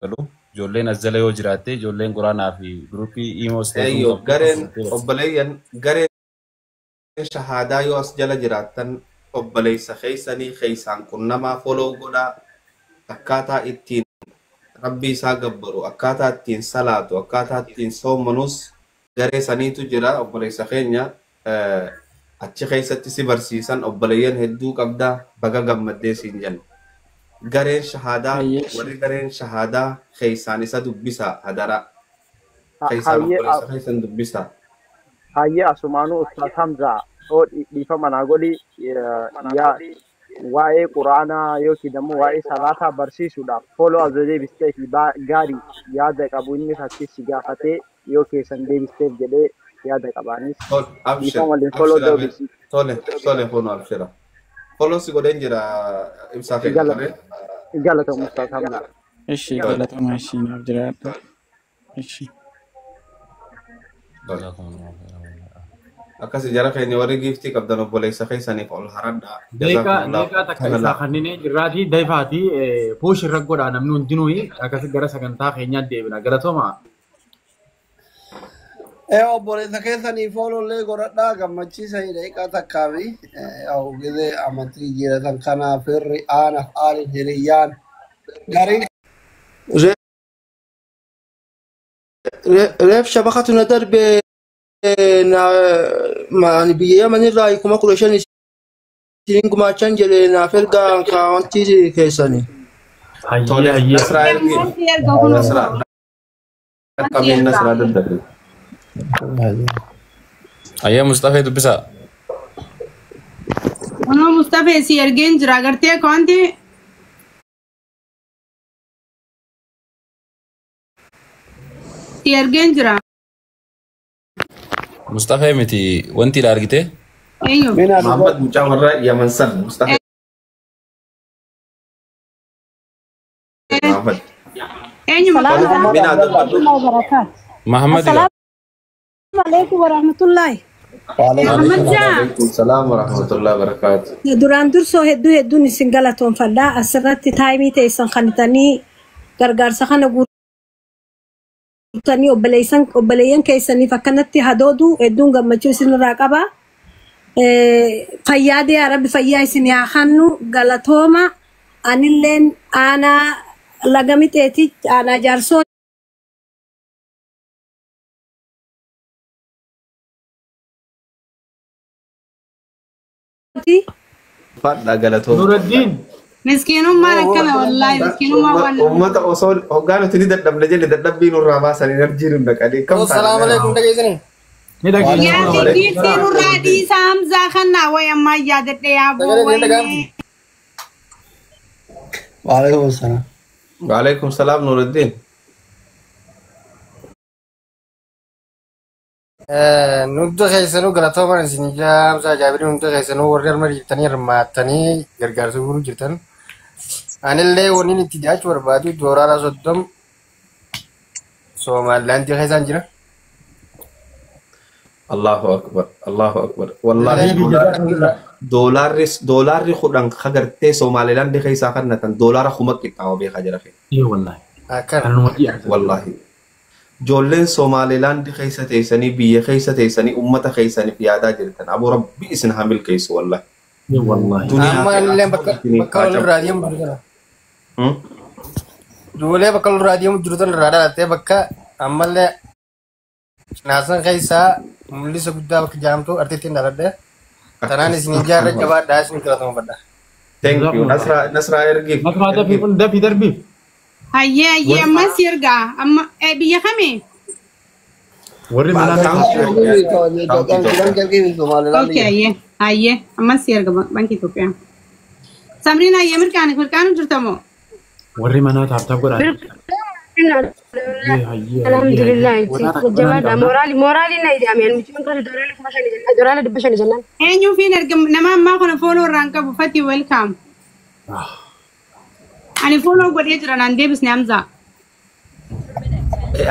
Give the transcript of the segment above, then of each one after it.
قالوا جولين نزل يو جراتي جولين قرانا في جروبي إيمو أيوه قرن أبليا قرن شهادة يو أسجل جراتن أبليس خيساني خيسان كنما فولو قدا أكاتا إتين ربي ساقبرو أكاتا إتين صلاة أكاتا إتين صوم منوس قرن سانيتو جرا أبليس خينيا أتشي خيساتي سيبرسيسان أبليان هدو قبدا بقا قمدي سينجن قرن شهادة وري قرن شهادة خيساني سادبسا هدارا خيسان أبليس خيسان دبسا هاي أسمانو أستاذ حمزة أو ديفا مناغولي يا واي قرآن يو كدمو واي صلاة برسي سودا فولو أزوجي بستيك غاري يادك أبوني فاتي سيغافتي يو كيسان دي بستيك جدي يادك أبانيس أبشر تولي فونو أبشر فولو سيغو دنجرا إمساكي إجالة مستاذ حمزة إيشي إجالة ماشي نبجرات إيشي Akkas jara kayaknya warga gifti kabdan boleh sakai sani kalau haranda. Deka tak kisah kanine jirati daifati push raggo da namnu dinui akkas gara saganta kayaknya debina gara toma. Boleh sakai sani follow le gorada gamachi sai deka takawi gede amantri jiratan kana firri ana ali hiriyan garin ريف شبكتنا درب ما نبيه من رأيكم أقول شيء نسينكم ما تنجل نافل كان كانتي كيساني هيا kami nasra dari أيام مصطفى دبسا أنا مصطفى سيرجين جراغرتي كونتي سيرجين جرا مصطفى متي وانتي لارجته أيوه Muhammad Mucawara Yaman San Mustafa Muhammad أيوه محمد السلام عليكم ورحمة الله. وعليكم السلام ورحمة الله وبركاته. duraan dursoo hedduun isin galatoonfadhaa asirratti taayimii teessan kanitanii gargaarsa kana guutanii obboleeyyan keessaniif akkanatti hadoodu hedduun gammachuu isinirraa qaba. Fayyaadee yaa rabbi fayyaa isin haa hannu galatooma anilleen aanaa lagamiteeti aanaa jaarsoo Fadha galatoo. Nuruddin مسكينهم ما ركنا والله مسكينهم ما ولا Ummata osoo hoggaanoti ni dadhabne jenne dadhabbii nurraa baasan enerjiin hunda qadee kam السلام عليكم دقيقة ندقي يا تجيب سيرو رادي سامزا خنا ويا ما يادت يا أبو وعليكم السلام وعليكم السلام نور الدين. nuti keessanuu galatooma isin jaamsa jaabiri nuti keessanuu warri arma jirtanii hirmaattanii gargaarsa guruu jirtan anillee waniin itti dhiyaachuu barbaadu dooraara 30 Somaalilaandii keessaan jira. Allahu akbar Allahu akbar wallahi doolaarri kudhan kagartee Somaalilaand keessaa kannatan doolaara kuma qixxaawa beekaa jira fe. إيه والله Akkana. أنا ودي Wallahi ijoolleen Somaalilaand keessa teessanii biyya keessa teessanii ummata keessaniif yaadaa jirtan aboo rabbi isin haa milkeessu wallahi. إيه والله Amma illee bakka walirraa deemu jiru sana. Duulee bakka walirraa deemu jiru sana irraa dhalattee bakka ammallee naasan keessaa mul'isa guddaa bakka jaamtu artiitiin dhaladhe. Tanaan isin ijaarra jabaadhaa isin filatama badha. Thank you Nasra ergiif. نصر ده في دربي هيا أما سيرجع أما بيا خمي وري أوكي هيا أما سيرجع بانكي توبيا سامرين هيا مركانو جرتمو وري منا تعبت قرا الحمد لله جماعة مورالي نايدي أمين مش من كل دورالك دبشاني جنان أنيو في نرجع نما ما كنا فولو رانكا بفتي ويلكم أنا فولو قدي ترى نندي بس نامزا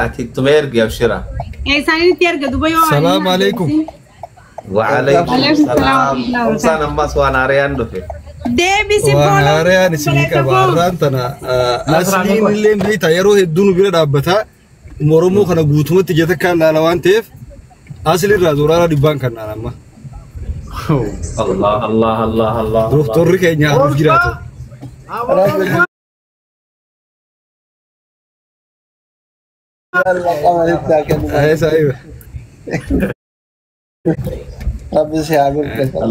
Ati tumergi abshira. ساني تيرجع دبي السلام عليكم. وعليكم السلام. Sana mas wana ariando fe. deebisi waan haaraan isinii qaba har'aan tana asliin illee beeyta yeroo hedduu nu bira dhaabbata Oromoo kana guutumatti ija takkaan laala waan ta'eef asliirraa zoraara dhibbaan kan naan amma Allah doktorri keenya haruuf jiraatu Rabbi si habib.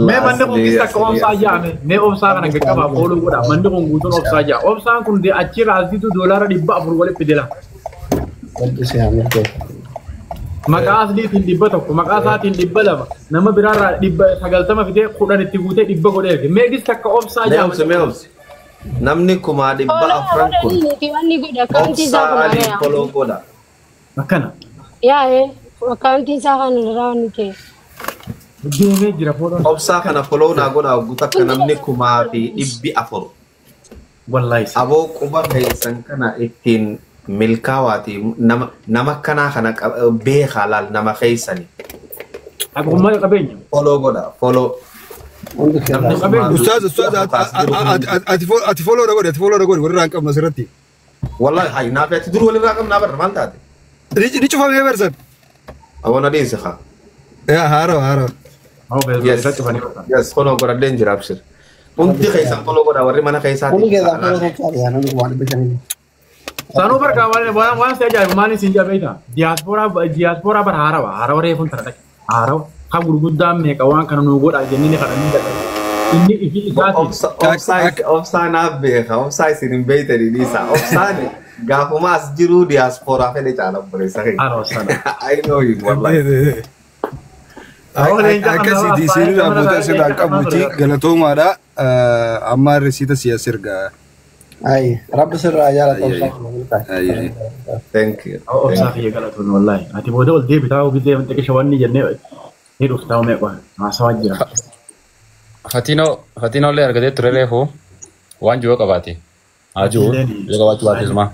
Me mande ko kisa ko obsa ya me obsa kana ga ba polo goda mande ko gutun obsa ya obsa kun de achi razitu dollar dibba afur wala pidela Rabbi si habib. maka asli tin dibba to maka saatin dibba lama nama birara dibba sagaltama fide kudan itti gute dibba godhe me gis takka obsa ya namni kuma dibba afran kun obsa ali polo goda makana Ya accounti sa kan rawan ke. Deme jira polo obsa kana polo na goda guta kana namni kuma fi dibbi afur wallahi abo quba kaysan kana ittin milkaawati nama kana kana be halal nama kaysani ako ma qabenya polo goda polo ustaz ati follow ragori warra ranqam masirati wallahi hay na fati dur wala raqam na bar maltate richi fami versan awona din sakha ya haro yes polo goda danger absir unti kaysan polo goda warri mana kaysati Ini kita kalau rekam ya nanti buat bicara ini. Sanu barka wan se ja mani sinja beita diaspora bar harawa re fun tarata haraw kam gurgudda me ka wan kana no goda jenni kada ni da inni ifi igati offside na be offside sin beita di disa offside gafuma asjiru diaspora fele chala bore sahi I know you wallahi akkasi disiri raabota sirraa qabuuti galatoomaadha amma risiita siyasirga Ay, Rabbi sirra ajala thank you obsa khiya galatoon wallahi ati bodo ol debi taw gide on teke shawani jenne ni duftaw me kwa masawajira Fatino le argade turele ho wan jo qabati aju le qabati baate suma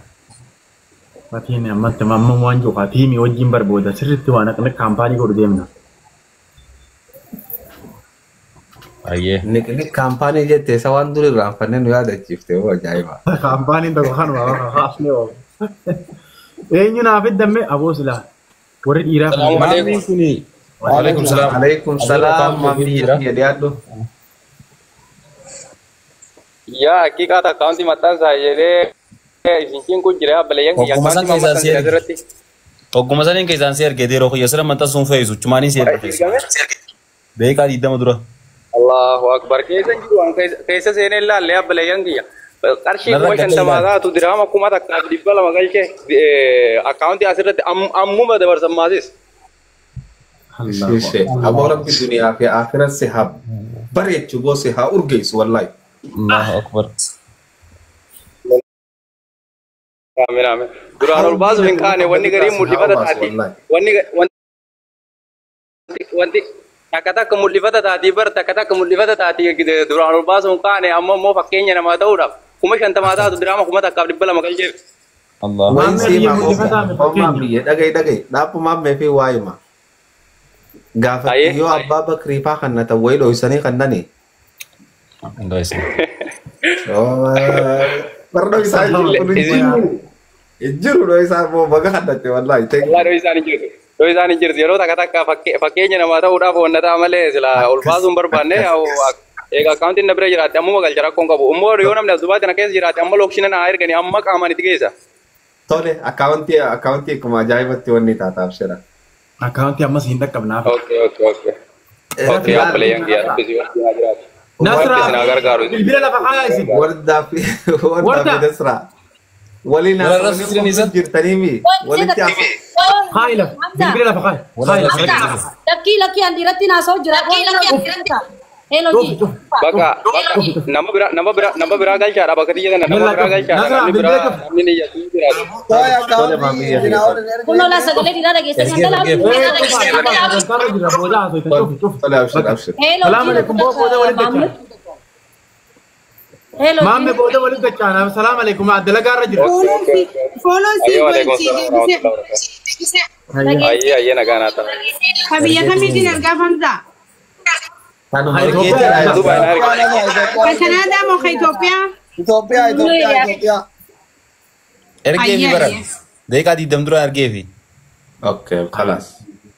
fatine amma tamam wanjo fatimi wajin barboda sirritti wana kana kampani godu demna ayye ni kampani jette sawan duri rafanne no yada chifte ho jaiba kampani to kan wa khasne o enyu na fidamme abosla wori dira assalamu alaikum wa alaikum salam mami ya diado Ya hakikata kaunti matan saya de isin kun jira balayan ya kaunti matan saya derati Ogguma sanin ke zansier ke dero ko yasra mata sun feisu chumani sier ke be ka di dama dura Allahu akbar kesan jiru an kaisa sene la le balayan ya qarshi ko shanta maga tu dirama kuma ta ka di bala magal ke account asirati ammu ma da barsa mazis aboram fi dunia fi akhirat se hab bare chugo se ha urgeis wallahi Allahu akbar amin amin durarul bazu min kane wani gari mulifata tati wani takata ke mulifata tati bar takata ke mulifata tati gitu durarul bazu min kane amma mo fakenya nama tahu kuma shanta mata tu drama kuma tak kabdi bala magal je Allah wan si ma ko mami dagay dapo mam me fi waay ma gafa yo abba bakri pa kan na taway do isani kan nani guys Pardon saya Ijur do isa mo baga hadate wallahi Allah do isa ni jir zero takata ka fakenya nama tahu udah pon nata amale sila ulfazum barbanne au एक account in नबरे जराते अम्मो मगल जरा कोंका बो उम्मो रियो नमने जुबात ना केस जराते अम्मो लोकशिन ना आयर गनी अम्मा कामानी तिगेसा तोले account kuma jaibatti wonni tata abshira account amma sinda kabna okay apple yang dia busy jiraat nasra nagar garu bila la faqa isi warda fi nasra walina jirtanimi waliti khaila bila la faqa khaila laki andirati na so jira Hello ji. Baka nama beragal cara baka dia kan nama beragal cara kami ni ya tidak. Tole mami ya. Kuno la sagale dina lagi sesanda la. Tole abshir. Hello. Salam alaikum boda walid chana. Hello. Mamme boda walid chana. Salam alaikum adla gar rajul. follow si Ayya nagana ta. habiya kami din arga famza كندا مو إثيوبيا Ethiopia. Ergee fi bara. Deeqaa 20 dura ergee fi. اوكي خلاص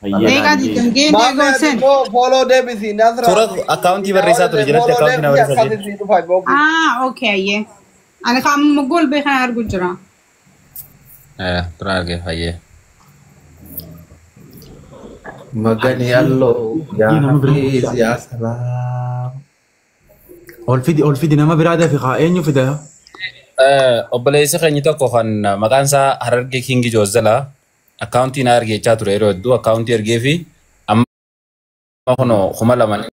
دقيقة دي تنجيب دقيقة سن Follow Debbie Nasra. Suura akkaawuntii barreessaa ture jalatti akkaawuntii na barreessaa. أوكي أيه أنا كم مقول بخير أرجو جرا Dura ergee fayyee. مغني الله يا حفيظ يا سلام Olfidi nama biraadhaa fi eenyu fida? Obboleessi keenya tokko kan maqaan isaa Harargee Kingi Joozzala akkaawuntii na ergeechaa ture yeroo hedduu akkaawuntii ergee fi amma kunoo 2,000